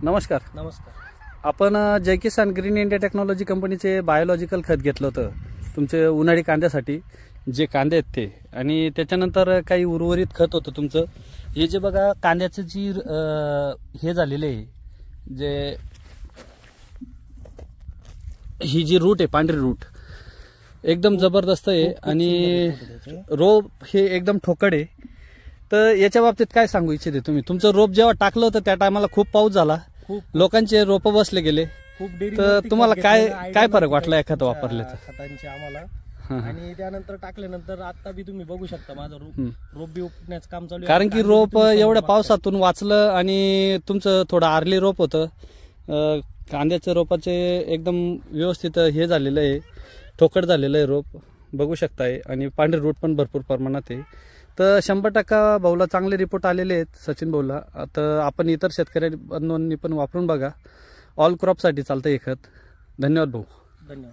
नमस्कार. आपण जय किसान green India technology कंपनीचे बायोलॉजिकल खत घेतलं होतं तुमचे उन्हाळी कांद्यासाठी, जे कांदे आहेत ते, आणि त्याच्यानंतर काही उर्वरित खत होतं तुमचं. हे जे बघा कांद्याचं जी हे झालेलं आहे, जे ही जी रूट आहे पांढरी रूट एकदम जबरदस्त आहे आणि रोप हे एकदम ठोकळ आहे. तर याच्या बाबतीत काय सांगू इच्छिते तुम्ही? तुमचं रोप जेव्हा टाकलं होतं त्या टायमाला खूप पाऊस झाला, लोकांचे रोप बसले गेले, तर तुम्हाला काय फरक वाटला या खत वापरल्याचा? खतांचे आम्हाला आणि त्यानंतर टाकल्यानंतर आता बी तुम्ही बघू शकता माझं रोप बी उपटण्याचं काम चालू आहे. कारण की रोप एवढ्या पावसातून वाचलं आणि तुमचं थोडं आर्ली रोप होतं. कांद्याच्या रोपाचे एकदम व्यवस्थित हे झालेलं आहे, ठोकळ झालेलं आहे रोप बघू शकताय, आणि पांढरी रूट पण भरपूर प्रमाणात आहे. तर 100% भाऊला चांगले रिपोर्ट आलेले आहेत, सचिन भाऊला. आता आपण इतर शेतकरी बंधूंनी पण वापरून बघा, ऑल क्रॉपसाठी चालतं हे खत. धन्यवाद भाऊ. धन्यवाद.